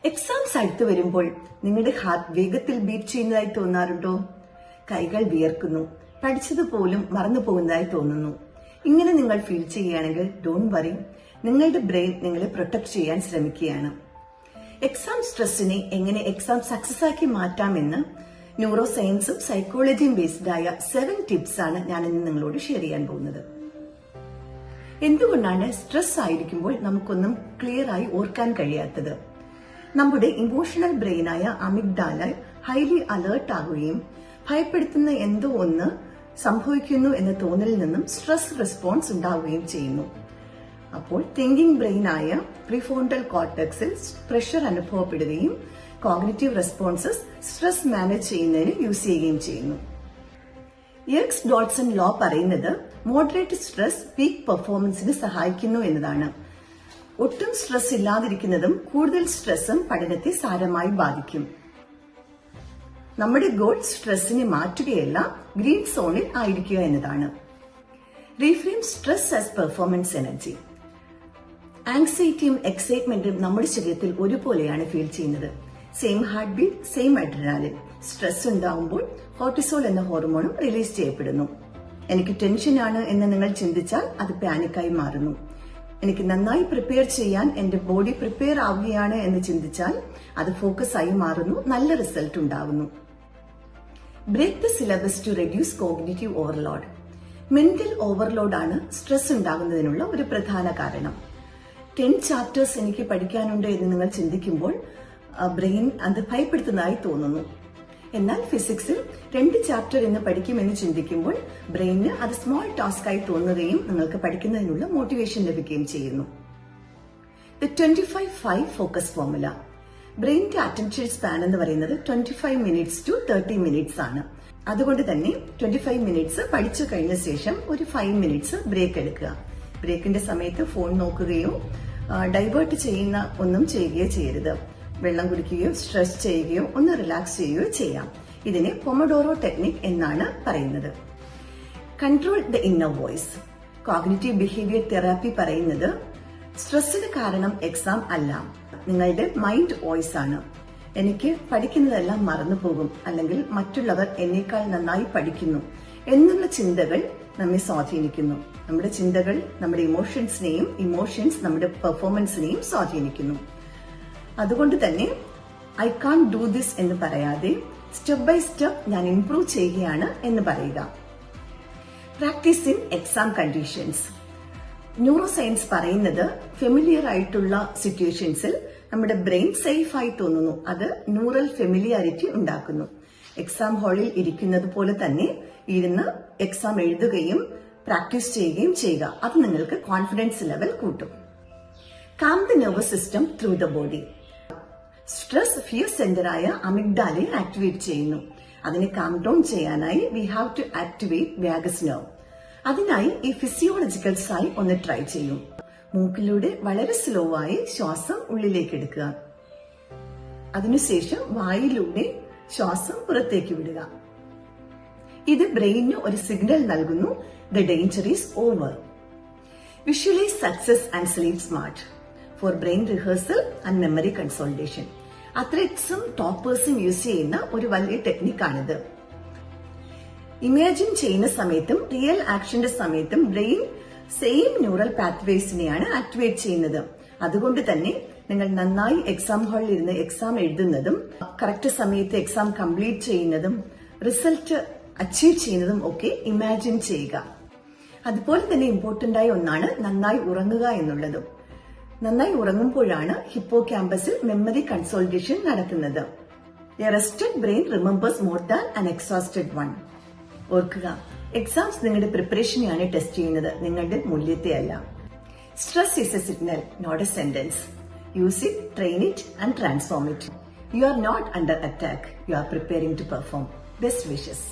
Exams അടുത്ത് വരുമ്പോൾ നിങ്ങളുടെ ഹാർട്ട് വേഗത്തിൽ ബീറ്റ് ചെയ്യുന്നതായി തോന്നാറുണ്ടോ? കൈകൾ വിയർക്കുന്നു, പഠിച്ചതുപോലും മറന്നു പോകുന്നതായി തോന്നുന്നു. ഇങ്ങനെ നിങ്ങൾ ഫീൽ ചെയ്യുകയാണെങ്കിൽ ഡോണ്ട് വറി, നിങ്ങളുടെ ബ്രെയിൻ നിങ്ങളെ പ്രൊട്ടക്ട് ചെയ്യാൻ ശ്രമിക്കുകയാണ്. എക്സാം സ്ട്രെസ്സിനെ എങ്ങനെ എക്സാം സക്സസ് ആക്കി മാറ്റാമെന്ന് ന്യൂറോ സയൻസും സൈക്കോളജിയും ബേസ്ഡ് ആയ 7 ടിപ്സ് ആണ് ഞാൻ ഇന്ന് നിങ്ങളോട് ഷെയർ ചെയ്യാൻ പോകുന്നത്. എന്തുകൊണ്ടാണ് സ്ട്രെസ് ആയിരിക്കുമ്പോൾ നമുക്കൊന്നും ക്ലിയർ ആയി ഓർക്കാൻ കഴിയാത്തത്? നമ്മുടെ ഇമോഷണൽ ബ്രെയിനായ അമിഗ്ഡാല ഹൈലി അലേർട്ട് ആകുകയും ഭയപ്പെടുത്തുന്ന എന്തോ ഒന്ന് സംഭവിക്കുന്നു എന്ന തോന്നലിൽ നിന്നും സ്ട്രെസ് റെസ്പോൺസ് ഉണ്ടാവുകയും ചെയ്യുന്നു. അപ്പോൾ തിങ്കിംഗ് ബ്രെയിനായ പ്രീഫ്രോണ്ടൽ കോർട്ടക്സിൽ പ്രഷർ അനുഭവപ്പെടുകയും കോഗ്നിറ്റീവ് റെസ്പോൺസസ് സ്ട്രെസ് മാനേജ് ചെയ്യുന്നതിന് യൂസ് ചെയ്യുകയും ചെയ്യുന്നു. എർക്സ് ഡോട്ട്സൺ ലോ പറയുന്നത് മോഡറേറ്റ് സ്ട്രെസ് പീക്ക് പെർഫോമൻസിന് സഹായിക്കുന്നു എന്നതാണ്. ഒട്ടും സ്ട്രെസ് ഇല്ലാതിരിക്കുന്നതും കൂടുതൽ സ്ട്രെസ്സും പഠനത്തെ സാരമായി ബാധിക്കും. നമ്മുടെ ഗോൾ സ്ട്രെസ്സിനെ മാറ്റുകയല്ല, ഗ്രീൻ സോണിൽ ആയിരിക്കുക എന്നതാണ്. Reframe stress as performance energy. ആങ്സൈറ്റിയും എക്സൈറ്റ്മെന്റും നമ്മുടെ ശരീരത്തിൽ ഒരുപോലെയാണ് ഫീൽ ചെയ്യുന്നത്. Same heart beat, same adrenaline. Stress ഉണ്ടാകുമ്പോൾ കോർട്ടിസോൾ എന്ന ഹോർമോണും റിലീസ് ചെയ്യപ്പെടുന്നു. എനിക്ക് ടെൻഷനാണ് എന്ന് നിങ്ങൾ ചിന്തിച്ചാൽ അത് പാനിക്കായി മാറുന്നു. എനിക്ക് നന്നായി പ്രിപ്പയർ ചെയ്യാൻ എന്റെ ബോഡി പ്രിപ്പയർ ആവുകയാണ് എന്ന് ചിന്തിച്ചാൽ അത് ഫോക്കസ് ആയി മാറുന്നു, നല്ല റിസൾട്ട് ഉണ്ടാവുന്നു. Break the syllabus to reduce cognitive overload. Mental overload ആണ് സ്ട്രെസ് ഉണ്ടാകുന്നതിനുള്ള ഒരു പ്രധാന കാരണം. 10 ചാപ്റ്റേഴ്സ് എനിക്ക് പഠിക്കാനുണ്ട് എന്ന് നിങ്ങൾ ചിന്തിക്കുമ്പോൾ ബ്രെയിൻ അത് ഭയപ്പെടുത്തുന്നതായി തോന്നുന്നു. എന്നാൽ ഫിസിക്സിൽ 2 ചാപ്റ്റർ എന്ന് പഠിക്കുമെന്ന് ചിന്തിക്കുമ്പോൾ ബ്രെയിനിന് അത് സ്മോൾ ടാസ്ക് ആയി തോന്നുകയും നിങ്ങൾക്ക് പഠിക്കുന്നതിനുള്ള മോട്ടിവേഷൻ ലഭിക്കുകയും ചെയ്യുന്നു. The 25-5 focus formula. ബ്രെയിനിന്റെ അറ്റൻഷൻ സ്പാൻ എന്ന് പറയുന്നത് 25 മിനിറ്റ്സ് ടു 30 മിനിറ്റ്സ് ആണ്. അതുകൊണ്ട് തന്നെ 25 മിനിറ്റ്സ് പഠിച്ചു കഴിഞ്ഞ ശേഷം ഒരു 5 മിനിറ്റ്സ് ബ്രേക്ക് എടുക്കുക. ബ്രേക്കിന്റെ സമയത്ത് ഫോൺ നോക്കുകയോ ഡൈവേർട്ട് ചെയ്യുന്ന ഒന്നും ചെയ്യുകയോ ചെയ്യരുത്. വെള്ളം കുടിക്കുകയോ സ്ട്രെസ് ചെയ്യുകയോ ഒന്ന് റിലാക്സ് ചെയ്യുകയോ ചെയ്യാം. ഇതിനെ പൊമഡോറോ ടെക്നിക് എന്നാണ് പറയുന്നത്. Control the inner voice. Cognitive behaviour therapy പറയുന്നത് സ്ട്രെസ്സിന് കാരണം എക്സാം അല്ല, നിങ്ങളുടെ മൈൻഡ് വോയിസ് ആണ്. എനിക്ക് പഠിക്കുന്നതെല്ലാം മറന്നു പോകും, അല്ലെങ്കിൽ മറ്റുള്ളവർ എന്നേക്കാൾ നന്നായി പഠിക്കുന്നു എന്നുള്ള ചിന്തകൾ നമ്മെ സ്വാധീനിക്കുന്നു. നമ്മുടെ ചിന്തകൾ നമ്മുടെ ഇമോഷൻസിനെയും, ഇമോഷൻസ് നമ്മുടെ പെർഫോമൻസിനെയും സ്വാധീനിക്കുന്നു. അതുകൊണ്ട് തന്നെ ഐ കാൺ ഡു ദിസ് എന്ന് പറയാതെ സ്റ്റെപ്പ് ബൈ സ്റ്റെപ്പ് ഞാൻ ഇംപ്രൂവ് ചെയ്യുകയാണ് എന്ന് പറയുക. Practice in exam conditions. Neuro science പറയുന്നത് ഫെമിലിയർ ആയിട്ടുള്ള സിറ്റുവേഷൻസിൽ നമ്മുടെ ബ്രെയിൻ സേഫ് ആയി തോന്നുന്നു. അത് ന്യൂറൽ ഫെമിലിയാരിറ്റി ഉണ്ടാക്കുന്നു. എക്സാം ഹാളിൽ ഇരിക്കുന്നത് പോലെ തന്നെ ഇരുന്ന് എക്സാം എഴുതുകയും പ്രാക്ടീസ് ചെയ്യുകയും ചെയ്യുക. അത് നിങ്ങൾക്ക് കോൺഫിഡൻസ് ലെവൽ കൂട്ടും. Calm the nervous system through the body. Stress fear സെന്ററായ അമിഗ്ഡാലയെ ആക്ടിവേറ്റ് ചെയ്യുന്നു. അതിനെ കാം ഡൗൺ ചെയ്യാനായി we have to activate vagus nerve. അതിനായി ഈ ഫിസിയോളജിക്കൽ സൈ ഒന്ന് ട്രൈ ചെയ്യൂ. മൂക്കിലൂടെ വളരെ സ്ലോ ആയി ശ്വാസം ഉള്ളിലേക്ക് എടുക്കുക. അതിനുശേഷം വായിലൂടെ ശ്വാസം പുറത്തേക്ക് വിടുക. ഇത് ബ്രെയിനിന് ഒരു സിഗ്നൽ നൽകുന്നു, the danger is over. Visualise success and sleep smart. For brain rehearsal and memory consolidation. അത്ലറ്റ്സും ടോപ്പേഴ്സും യൂസ് ചെയ്യുന്ന ഒരു വലിയ ടെക്നിക്കാണിത്. ഇമാജിൻ ചെയ്യുന്ന സമയത്തും റിയൽ ആക്ഷന്റെ സമയത്തും ബ്രെയിൻ സെയിം ന്യൂറൽ പാത്വേസിനെയാണ് ആക്ടിവേറ്റ് ചെയ്യുന്നത്. അതുകൊണ്ട് തന്നെ നിങ്ങൾ നന്നായി എക്സാം ഹാളിൽ ഇരുന്ന് എക്സാം എഴുതുന്നതും കറക്റ്റ് സമയത്ത് എക്സാം കംപ്ലീറ്റ് ചെയ്യുന്നതും റിസൾട്ട് അച്ചീവ് ചെയ്യുന്നതും ഒക്കെ ഇമാജിൻ ചെയ്യുക. അതുപോലെ തന്നെ ഇമ്പോർട്ടന്റ് ആയ ഒന്നാണ് നന്നായി ഉറങ്ങുക എന്നുള്ളതും. നന്നായി ഉറങ്ങുമ്പോഴാണ് ഹിപ്പോ ക്യാമ്പസിൽ മെമ്മറി കൺസോളിഡേഷൻ നടക്കുന്നത്. A rested brain remembers more than an exhausted one. ഓർക്കുക, എക്സാംസ് നിങ്ങളുടെ പ്രിപ്പറേഷനെയാണ് ടെസ്റ്റ് ചെയ്യുന്നത്, നിങ്ങളുടെ മൂല്യത്തെ അല്ല. Stress is a signal, not a sentence. Use it, train it and transform it. You are not under attack. You are preparing to perform. Best wishes.